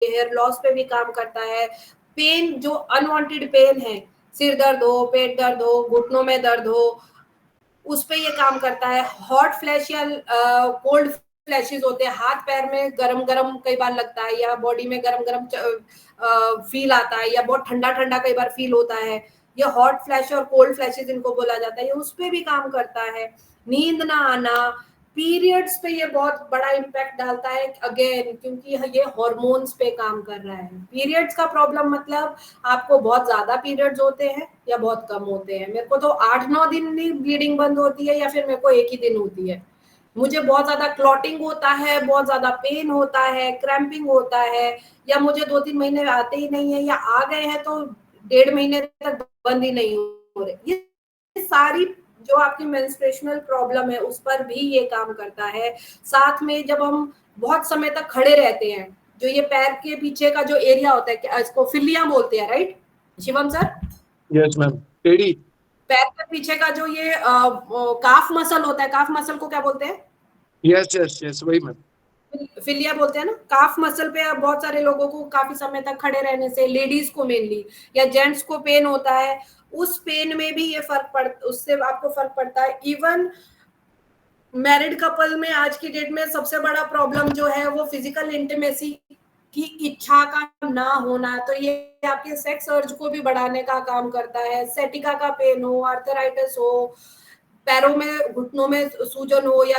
Hair loss पे भी काम करता है, पेन जो अनवांटेड पेन है, सिर दर्द हो, पेट दर्द हो, घुटनों में दर्द हो, उस पे ये काम करता है। हॉट फ्लैश या कोल्ड फ्लैशेस होते हैं, हाथ पैर में गरम गरम कई बार लगता है, या बॉडी में गरम गरम फील आता है, या बहुत ठंडा ठंडा कई बार फील होता है, ये हॉट फ्लैश और कोल्ड फ्लैशेस इनको बोला जाता है, ये उस पे भी काम करता है। नींद ना आना, पीरियड्स पे ये बहुत बड़ा इम्पैक्ट डालता है अगेन, क्योंकि ये हॉर्मोन्स पे काम कर रहा है। पीरियड्स का प्रॉब्लम मतलब आपको बहुत ज्यादा पीरियड्स होते हैं या बहुत कम होते हैं। मेरे को तो 8-9 दिन नहीं ब्लीडिंग बंद होती है, या फिर मेरे को एक ही दिन होती है। मुझे बहुत ज्यादा क्लॉटिंग होता है, बहुत ज्यादा पेन होता है, क्रैम्पिंग होता है, या मुझे 2-3 महीने आते ही नहीं है, या आ गए हैं तो 1.5 महीने तक बंद ही नहीं हो रहे। ये सारी जो आपकी मेंस्ट्रुएशनल प्रॉब्लम है उस पर भी ये काम करता है। साथ में जब हम बहुत समय तक खड़े रहते हैं, जो ये पैर के पीछे का जो एरिया होता है, इसको फिलिया बोलते हैं, right Shivam sir? Yes ma'am, टेढ़ी। पैर के पीछे का जो ये काफ मसल होता है, काफ मसल को क्या बोलते हैं? यस यस यस, वही मैम। फिलिया बोलते हैं ना। काफ मसल पे बहुत सारे लोगों को काफी समय तक खड़े रहने से, लेडीज को मेनली, या जेंट्स को पेन होता है, उस पेन में भी ये उससे आपको फर्क पड़ता है। इवन मैरिड कपल में आज की डेट में सबसे बड़ा प्रॉब्लम जो है वो फिजिकल इंटीमेसी की इच्छा का ना होना, तो ये आपके सेक्स अर्ज को भी बढ़ाने का काम करता है। सेटिका का पेन हो, आर्थराइटिस हो, पैरों में घुटनों में सूजन हो, या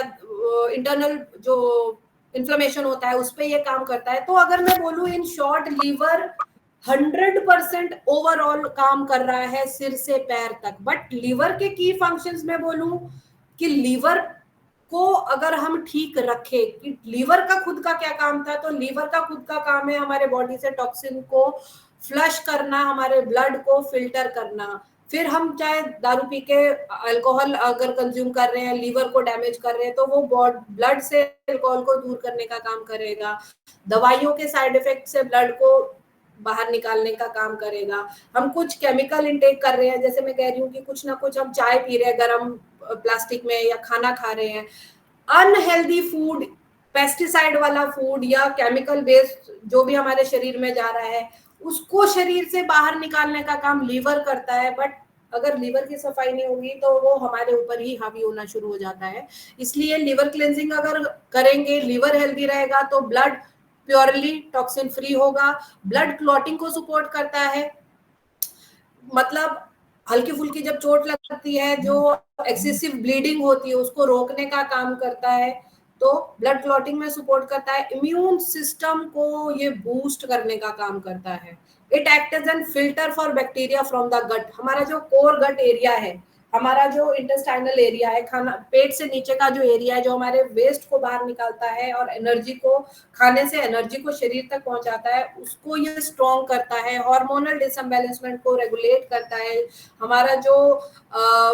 इंटरनल जो इन्फ्लेमेशन होता है, उस पर ये काम करता है। तो अगर मैं बोलूं इन शॉर्ट, लीवर 100% ओवरऑल काम कर रहा है सिर से पैर तक। बट लीवर के की फंक्शंस में बोलूं कि लीवर को अगर हम ठीक रखें, कि लीवर का खुद का क्या काम था, तो लीवर का खुद का काम है हमारे बॉडी से टॉक्सिन को फ्लश करना, हमारे ब्लड को फिल्टर करना। फिर हम चाहे दारू पी के अल्कोहल अगर कंज्यूम कर रहे हैं, लीवर को डैमेज कर रहे हैं, तो वो ब्लड से अल्कोहल को दूर करने का काम करेगा। दवाइयों के साइड इफेक्ट से ब्लड को बाहर निकालने का काम करेगा। हम कुछ केमिकल इनटेक कर रहे हैं, जैसे मैं कह रही हूँ कि कुछ ना कुछ हम चाय पी रहे हैं गरम प्लास्टिक में, या खाना खा रहे हैं, अनहेल्दी फूड, पेस्टिसाइड वाला फूड, या केमिकल बेस्ड जो भी हमारे शरीर में जा रहा है, उसको शरीर से बाहर निकालने का काम लीवर करता है। बट अगर लीवर की सफाई नहीं होगी तो वो हमारे ऊपर ही हावी होना शुरू हो जाता है। इसलिए लीवर क्लेंजिंग अगर करेंगे, लीवर हेल्दी रहेगा, तो ब्लड प्योरली टॉक्सिन फ्री होगा। ब्लड क्लॉटिंग को सपोर्ट करता है, मतलब हल्की फुल्की जब चोट लगती है, जो एक्सेसिव ब्लीडिंग होती है, उसको रोकने का काम करता है। तो ब्लड क्लॉटिंग में सपोर्ट करता है। इम्यून सिस्टम को ये बूस्ट करने का काम करता है। It act as an filter for bacteria from the gut. हमारा जो कोर गट एरिया है, हमारा जो इंटेस्टाइनल एरिया है, खाना पेट से नीचे का जो एरिया है, जो हमारे वेस्ट को बाहर निकालता है और एनर्जी को, खाने से एनर्जी को शरीर तक पहुंचाता है, उसको ये स्ट्रॉन्ग करता है। हार्मोनल डिसबैलेंसमेंट को रेगुलेट करता है। हमारा जो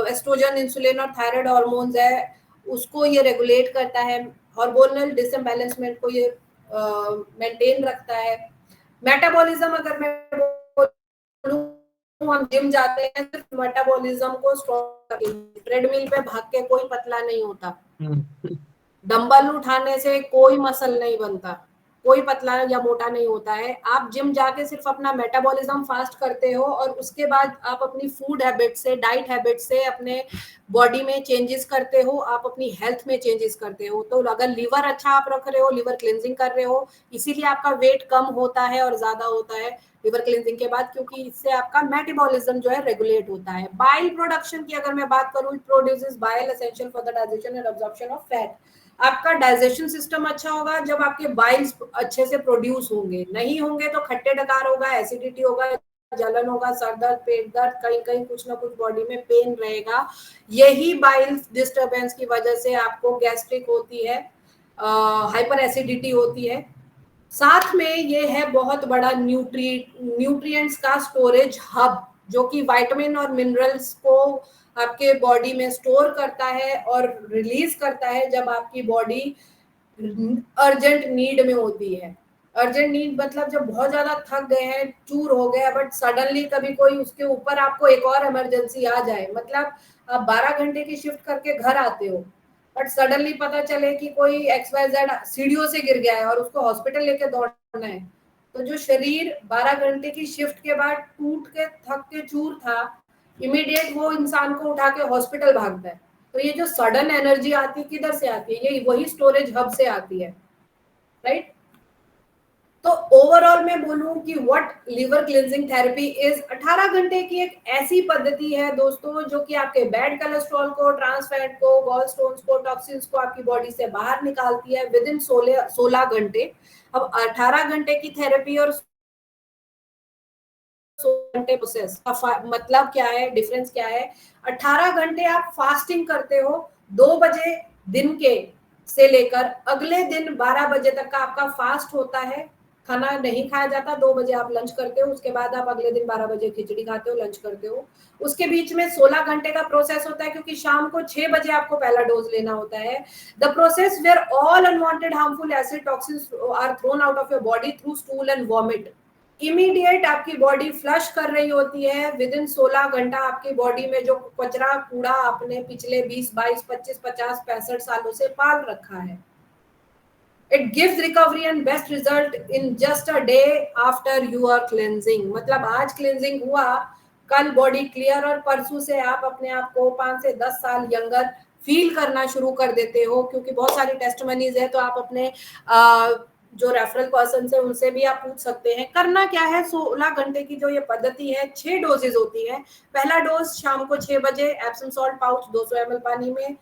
एस्ट्रोजन, इंसुलिन और थायराइड हार्मोन्स है, उसको ये रेगुलेट करता है। हार्मोनल डिसबैलेंसमेंट को ये मेंटेन रखता है। मेटाबॉलिज्म अगर मैं बोलूं, हम जिम जाते हैं सिर्फ मेटाबॉलिज्म को स्ट्रॉन्ग करने, ट्रेडमिल पे भाग के कोई पतला नहीं होता, डंबल उठाने से कोई मसल नहीं बनता, कोई पतला या मोटा नहीं होता है। आप जिम जाके सिर्फ अपना मेटाबॉलिज्म फास्ट करते हो, और उसके बाद आप अपनी फूड हैबिट से, डाइट हैबिट से अपने बॉडी में चेंजेस करते हो, आप अपनी हेल्थ में चेंजेस करते हो। तो अगर लीवर अच्छा आप रख रहे हो, लीवर क्लिनजिंग कर रहे हो, इसीलिए आपका वेट कम होता है और ज्यादा होता है लिवर क्लिनजिंग के बाद, क्योंकि इससे आपका मेटाबॉलिज्म जो है रेगुलेट होता है। बाइल प्रोडक्शन की अगर मैं बात करूं, it produces bile essential for the digestion and absorption of fat. आपका डाइजेशन सिस्टम अच्छा होगा जब आपके बाइल्स अच्छे से प्रोड्यूस होंगे, नहीं होंगे तो खट्टे डकार होगा, एसिडिटी होगा, जलन होगा, सर दर्द, पेट दर्द, कहीं कहीं कुछ ना कुछ बॉडी में पेन रहेगा। यही बाइल्स डिस्टरबेंस की वजह से आपको गैस्ट्रिक होती है, हाइपर एसिडिटी होती है। साथ में ये है बहुत बड़ा न्यूट्रिएंट्स का स्टोरेज हब, जो कि विटामिन और मिनरल्स को आपके बॉडी में स्टोर करता है और रिलीज करता है जब आपकी बॉडी अर्जेंट नीड में होती है। अर्जेंट नीड मतलब जब बहुत ज्यादा थक गए हैं, चूर हो गया, बट सडनली कभी कोई उसके ऊपर आपको एक और इमरजेंसी आ जाए, मतलब आप 12 घंटे की शिफ्ट करके घर आते हो, बट सडनली पता चले कि कोई XYZ सीढ़ियों से गिर गया है और उसको हॉस्पिटल लेके दौड़ना है, तो जो शरीर 12 घंटे की शिफ्ट के बाद टूट के थक के चूर था, इमीडिएट वो इंसान को उठा के हॉस्पिटल भागता है। तो ये जो सडन एनर्जी आती है किधर से आती है? ये वही स्टोरेज हब से आती है, राइट? तो ओवरऑल मैं बोलूं कि what liver cleansing therapy is 18 घंटे की एक ऐसी पद्धति है दोस्तों जो कि आपके बैड कोलेस्ट्रॉल को, ट्रांस फैट को, गॉल स्टोन्स को, टॉक्सिन्स को आपकी बॉडी से बाहर निकालती है विद इन 16 घंटे। अब 18 घंटे की थेरेपी और 16 घंटे प्रोसेस मतलब क्या है, डिफरेंस क्या है? 18 घंटे आप फास्टिंग करते हो, 2 बजे दिन के से लेकर अगले दिन 12 बजे तक का आपका फास्ट होता है। खाना नहीं खाया जाता, 2 बजे आप लंच करते हो, उसके बाद आप अगले दिन 12 बजे खिचड़ी खाते हो, लंच करते हो। उसके बीच में 16 घंटे का प्रोसेस होता है क्योंकि शाम को 6 बजे आपको पहला डोज लेना होता है। The process where all unwanted harmful acid toxins are thrown out of your body through stool and vomit. Immediate आपकी बॉडी फ्लश कर रही होती है। विद इन 16 घंटा आपकी बॉडी में जो कचरा कूड़ा आपने पिछले 20, 22, 25, 50, 65 सालों से पाल रखा है, it gives recovery and best result in just a day after your cleansing। मतलब आज क्लेंजिंग हुआ, कल बॉडी क्लियर और परसों से आप अपने आप को 5 से 10 साल यंगर फील करना शुरू कर देते हो। क्योंकि बहुत सारी टेस्टमनीज है, तो आप अपने जो रेफरल पर्सन है उनसे भी आप पूछ सकते हैं। करना क्या है? 16 घंटे की जो ये पद्धति है, 6 डोजेज होती है। पहला डोज शाम को 6 बजे एप्सम सॉल्ट पाउच 200 ml पानी में।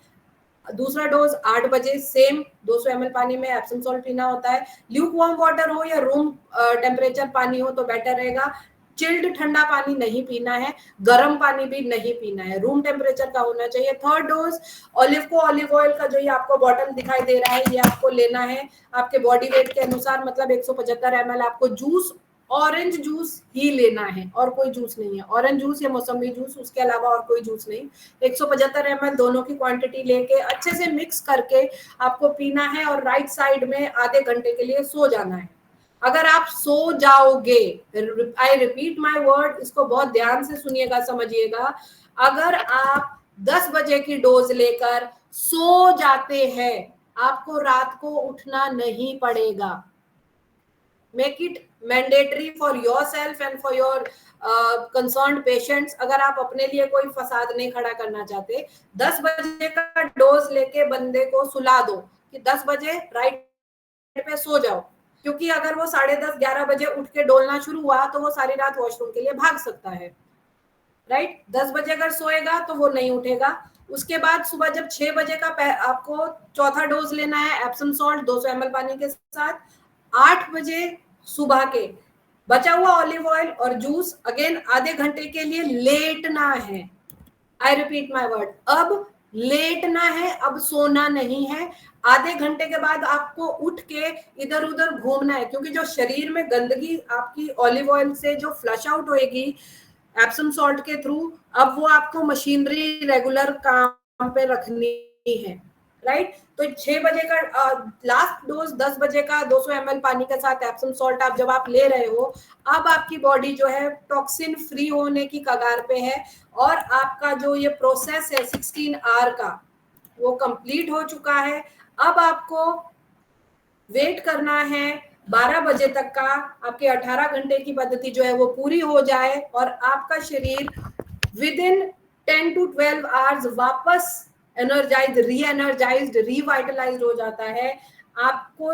दूसरा डोज 8 बजे सेम 200 ml पानी में एप्सम सॉल्ट पीना होता है। ल्यूक वार्म वाटर हो या रूम टेम्परेचर पानी हो तो बेटर रहेगा। चिल्ड ठंडा पानी नहीं पीना है, गर्म पानी भी नहीं पीना है, रूम टेम्परेचर का होना चाहिए। थर्ड डोज ऑलिव ऑयल का जो ये आपको बॉटल दिखाई दे रहा है, ये आपको लेना है आपके बॉडी वेट के अनुसार। मतलब 175 ml आपको जूस, ऑरेंज जूस ही लेना है और कोई जूस नहीं है। ऑरेंज जूस या मौसमी जूस, उसके अलावा और कोई जूस नहीं। 175 ml दोनों की क्वांटिटी लेके अच्छे से मिक्स करके आपको पीना है और राइट साइड में आधे घंटे के लिए सो जाना है। अगर आप सो जाओगे, आई रिपीट माई वर्ड, इसको बहुत ध्यान से सुनिएगा, समझिएगा। अगर आप 10 बजे की डोज लेकर सो जाते हैं, आपको रात को उठना नहीं पड़ेगा। Make it mandatory for your self and for your concerned patients. अगर आप अपने लिए कोई फसाद नहीं खड़ा करना चाहते, 10 बजे का डोज लेके बंदे को सुला दो कि 10 बजे राइट पे सो जाओ। क्योंकि अगर वो 10:30, 11 बजे उठ के डोलना शुरू हुआ तो वो सारी रात वॉशरूम के लिए भाग सकता है, राइट? 10 बजे अगर सोएगा तो वो नहीं उठेगा। उसके बाद सुबह जब 6 बजे का आपको चौथा डोज लेना है एप्सम सॉल्ट 200 ml पानी के साथ। 8 बजे सुबह के बचा हुआ ऑलिव ऑयल और जूस अगेन आधे घंटे के लिए लेटना है। आई रिपीट माई वर्ड, अब लेटना है, अब सोना नहीं है। आधे घंटे के बाद आपको उठ के इधर उधर घूमना है, क्योंकि जो शरीर में गंदगी आपकी ऑलिव ऑयल से जो फ्लश आउट होएगी एप्सम सॉल्ट के थ्रू, अब वो आपको मशीनरी रेगुलर काम पे रखनी है, राइट? तो 6 बजे का लास्ट डोज 10 बजे का 200 ml पानी के साथ एप्सम सॉल्ट आप जब आप ले रहे हो, अब आपकी बॉडी जो है टॉक्सिन फ्री होने की कगार पे है और आपका जो ये प्रोसेस है 16 आवर का वो कंप्लीट हो चुका है। अब आपको वेट करना है 12 बजे तक का, आपके 18 घंटे की पद्धति जो है वो पूरी हो जाए और आपका शरीर विद इन 10 to 12 आवर्स वापस एनर्जाइज, री एनर्जाइज्ड, रिवाइटलाइज्ड हो जाता है, आपको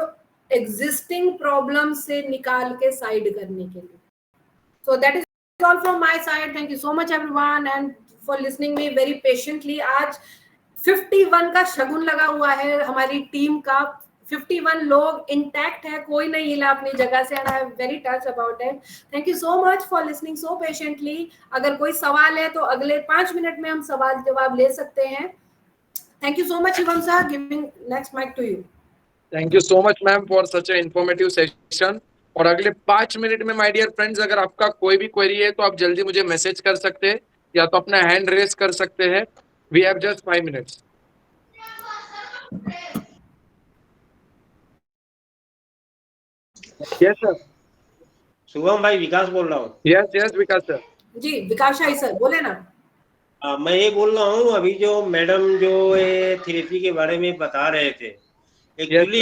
एग्जिस्टिंग प्रॉब्लम से निकाल के साइड करने के लिए। So that is all from my side. Thank you so much everyone and for listening me very patiently. आज 51 का शगुन लगा हुआ है हमारी टीम का। 51 लोग इंटैक्ट है, कोई नहीं हिला अपनी जगह से and I am very touch about it. Thank you so much for listening so patiently. अगर कोई सवाल है तो अगले 5 मिनट में हम सवाल जवाब ले सकते हैं। Thank you so much Shivam sir, giving next mic to you. Thank you so much ma'am for such a informative session. और अगले 5 मिनट में माय डियर फ्रेंड्स, अगर आपका कोई भी क्वेरी है तो आप जल्दी मुझे मैसेज कर सकते हैं या तो अपना हैंड रेस कर सकते हैं। We have just 5 minutes. Yes sir. Shubham भाई, विकास बोल रहा हूँ। Yes Vikas sir. जी विकास शाही सर बोले ना। मैं ये बोल रहा हूँ, अभी जो मैडम जो ये थेरेपी के बारे में बता रहे थे, एक्चुअली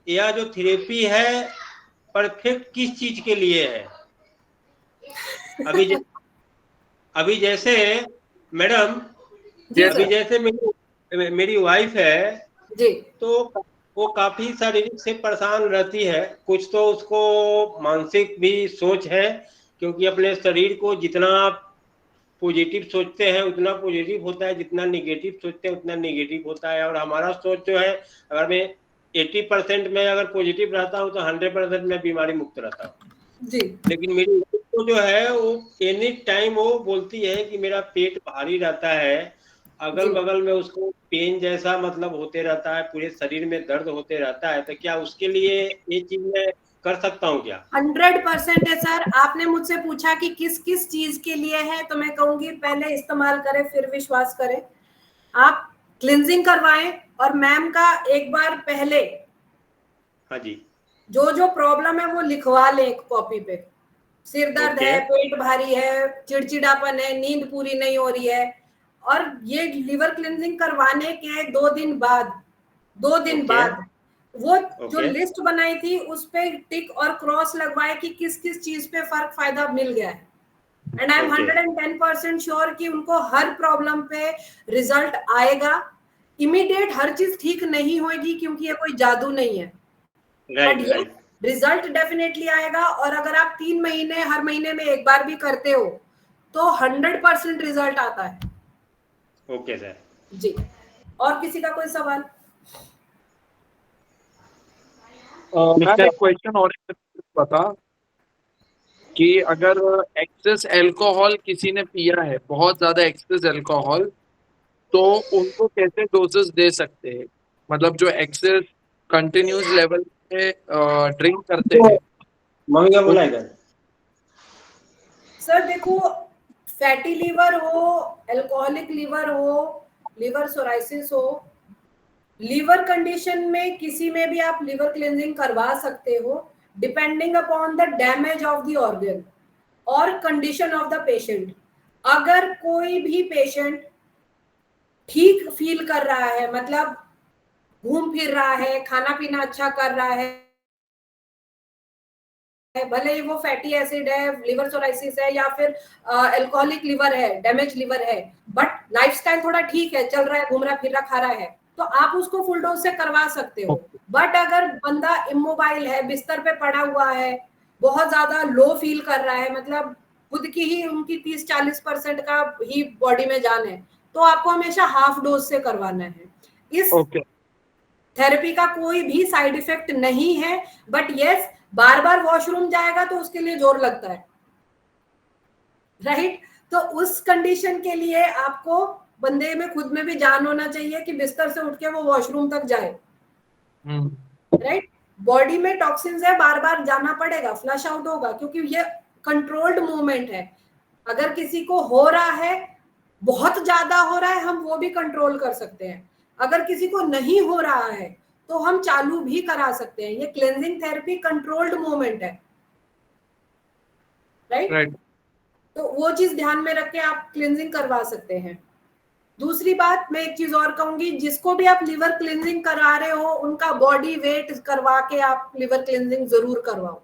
यह जो थेरेपी है परफेक्ट किस चीज के लिए है? अभी जैसे मैडम, जी अभी सर। जैसे मेरी वाइफ है, जी तो वो काफी शारीरिक से परेशान रहती है। कुछ तो उसको मानसिक भी सोच है, क्योंकि अपने शरीर को जितना पॉजिटिव सोचते हैं उतना पॉजिटिव होता है, जितना निगेटिव सोचते हैं उतना निगेटिव होता है। और हमारा सोच जो है, अगर मैं 80% में अगर पॉजिटिव रहता हूँ तो 100% में बीमारी मुक्त रहता हूँ। जी लेकिन मेरी वाइफ को जो है, वो एनी टाइम वो बोलती है कि मेरा पेट भारी रहता है, अगल जी बगल में उसको पेन जैसा मतलब होते रहता है, पूरे शरीर में दर्द होते रहता है। तो क्या उसके लिए ये चीज मैं कर सकता हूँ क्या? 100% है सर। आपने मुझसे पूछा कि किस किस चीज के लिए है, तो मैं कहूंगी पहले इस्तेमाल करें फिर विश्वास करें। आप क्लिनजिंग करवाएं और मैम का एक बार पहले हाँ जी। जो जो प्रॉब्लम है वो लिखवा लें एक कॉपी पे। सिर दर्द ओके। है, पेट भारी है, चिड़चिड़ापन है, नींद पूरी नहीं हो रही है, और ये लिवर क्लिनजिंग करवाने के 2 दिन बाद, 2 दिन ओके। बाद वो जो ओके। लिस्ट बनाई थी उस पे टिक और क्रॉस लगवाए कि किस किस चीज पे फर्क फायदा मिल गया है। And I am okay. 110% sure कि उनको हर प्रॉब्लम पे रिजल्ट आएगा। इमीडिएट हर चीज ठीक नहीं होगी क्योंकि ये कोई जादू नहीं है, बट राइट, ये राइट। रिजल्ट डेफिनेटली आएगा। और अगर आप 3 महीने हर महीने में एक बार भी करते हो तो 100% रिजल्ट आता है। Okay sir. जी। और किसी का कोई सवाल? मैम एक क्वेश्चन और बता कि अगर एक्सेस अल्कोहल किसी ने पिया है, बहुत ज्यादा एक्सेस अल्कोहल, तो उनको कैसे डोसेस दे सकते हैं? मतलब जो एक्सेस कंटिन्यूस लेवल पे ड्रिंक करते हैं मम्मी क्या उन बोला इधर? सर देखो, फैटी लीवर हो, अल्कोहलिक लीवर हो, लिवर सोराइसिस हो, लीवर कंडीशन में किसी में भी आप लिवर क्लींजिंग करवा सकते हो, depending upon the damage of the organ और कंडीशन ऑफ द पेशेंट। अगर कोई भी पेशेंट ठीक फील कर रहा है, मतलब घूम फिर रहा है, खाना पीना अच्छा कर रहा है, भले ही वो फैटी एसिड है, लिवर सोराइसिस है, या फिर अल्कोहलिक लिवर है, डैमेज लिवर है, बट लाइफस्टाइल थोड़ा ठीक है, चल रहा है, घूम रहा फिर रहा, खा रहा है, तो आप उसको फुल डोज से करवा सकते हो। बट अगर बंदा इमोबाइल है, बिस्तर पे पड़ा हुआ है, बहुत ज्यादा लो फील कर रहा है, मतलब खुद की ही उनकी 30-40% का ही बॉडी में जान है, तो आपको हमेशा हाफ डोज से करवाना है। इस ओके थेरेपी का कोई भी साइड इफेक्ट नहीं है, but yes, bar bar washroom जाएगा तो उसके लिए जोर लगता है, राइट? तो उस कंडीशन के लिए आपको बंदे में खुद में भी जान होना चाहिए कि बिस्तर से उठ के वो वॉशरूम तक जाए, राइट? बॉडी में टॉक्सिन्स है, बार बार जाना पड़ेगा, फ्लश आउट होगा, क्योंकि ये कंट्रोल्ड मूवमेंट है। अगर किसी को हो रहा है, बहुत ज्यादा हो रहा है, हम वो भी कंट्रोल कर सकते हैं। अगर किसी को नहीं हो रहा है तो हम चालू भी करा सकते हैं। ये क्लेंजिंग थेरेपी कंट्रोल्ड मूवमेंट है, राइट? राइट। तो वो चीज ध्यान में रख के आप क्लींजिंग करवा सकते हैं। दूसरी बात मैं एक चीज और कहूंगी, जिसको भी आप लिवर क्लींजिंग करा रहे हो उनका बॉडी वेट करवा के आप लिवर क्लींजिंग जरूर करवाओ।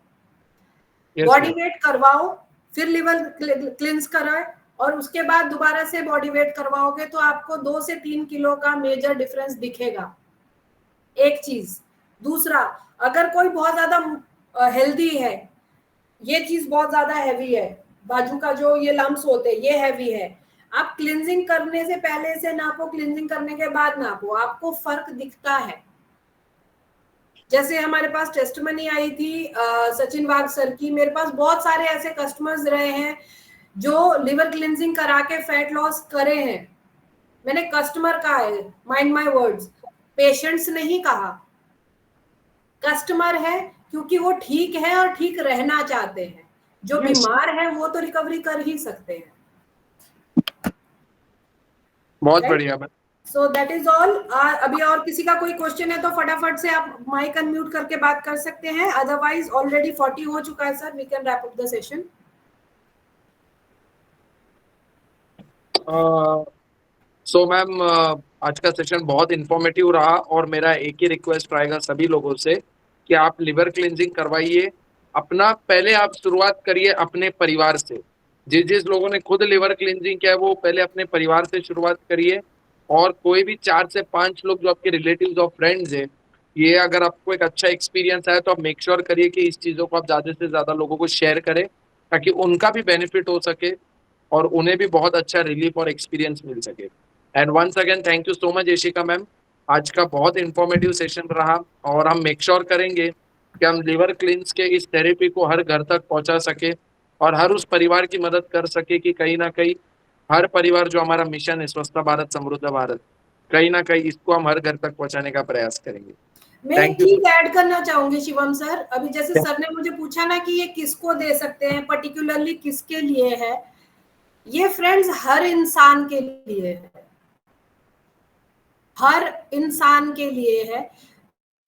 बॉडी वेट करवाओ, फिर लिवर क्लींस कराए, और उसके बाद दोबारा से बॉडी वेट करवाओगे तो आपको 2 से 3 किलो का मेजर डिफरेंस दिखेगा। एक चीज। दूसरा, अगर कोई बहुत ज्यादा हेल्दी है, ये चीज बहुत ज्यादा हैवी है, बाजू का जो ये लम्स होते हैं ये हैवी है, आप क्लींजिंग करने से पहले से नापो, क्लींजिंग करने के बाद नापो, आपको फर्क दिखता है। जैसे हमारे पास टेस्टमनी आई थी सचिन वाघ सर की, मेरे पास बहुत सारे ऐसे कस्टमर्स रहे हैं जो लिवर क्लींजिंग करा के फैट लॉस करे हैं। मैंने कस्टमर कहा है, माइंड माय वर्ड्स, पेशेंट्स नहीं कहा। कस्टमर है, क्योंकि वो ठीक है और ठीक रहना चाहते हैं। जो बीमार है वो तो रिकवरी कर ही सकते हैं, बहुत राइट? बढ़िया ma'am. So that is all. अभी और किसी का कोई क्वेश्चन है तो फटाफट से आप माइक अनम्यूट करके बात कर सकते हैं, अदरवाइज ऑलरेडी 40 हो चुका है sir, we can wrap up the session. So ma'am आज का सेशन बहुत इंफॉर्मेटिव रहा और मेरा एक ही रिक्वेस्ट रहेगा सभी लोगों से कि आप लिवर क्लींजिंग करवाइए अपना पहले आप शुरुआत करिए अपने परिवार से। जिस लोगों ने खुद लिवर क्लींजिंग किया है वो पहले अपने परिवार से शुरुआत करिए, और कोई भी 4 से 5 लोग जो आपके रिलेटिव्स और फ्रेंड्स हैं, ये अगर आपको एक अच्छा एक्सपीरियंस आया तो आप मेक श्योर करिए कि इस चीजों को आप ज्यादा से ज्यादा लोगों को शेयर करें, ताकि उनका भी बेनिफिट हो सके और उन्हें भी बहुत अच्छा रिलीफ और एक्सपीरियंस मिल सके। And once again thank you so much Yashika ma'am, आज का बहुत इंफॉर्मेटिव सेशन रहा, और हम मेक श्योर करेंगे कि हम लिवर क्लींस के इस थेरेपी को हर घर तक पहुंचा सके और हर उस परिवार की मदद कर सके कि कहीं ना कहीं हर परिवार जो हमारा मिशन है स्वस्थ भारत समृद्ध भारत, कहीं ना कहीं इसको हम हर घर तक पहुंचाने का प्रयास करेंगे। मैं एक चीज ऐड करना चाहूंगी शिवम सर, अभी जैसे सर ने मुझे पूछा ना कि ये किसको दे सकते हैं, पर्टिकुलरली किसके लिए है, ये फ्रेंड्स हर इंसान के लिए है, हर इंसान के लिए है।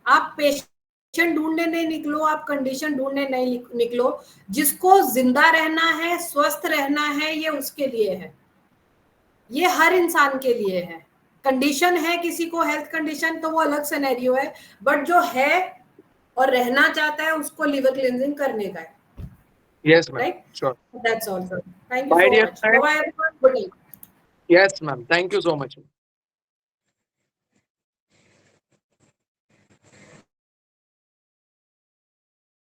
आप पेशेंट ढूंढने नहीं निकलो, आप कंडीशन ढूंढने नहीं निकलो, जिसको जिंदा रहना है, स्वस्थ रहना है, ये उसके लिए है, ये हर इंसान के लिए है। कंडीशन है किसी को हेल्थ कंडीशन तो वो अलग सिनेरियो है, बट जो है और रहना चाहता है उसको लिवर क्लींजिंग करने का है। Yes, ma'am. Right? Sure. That's all, sir. Thank you My so dear much. friend. Bye-bye, everyone. Good night. Yes, ma'am. Thank you so much.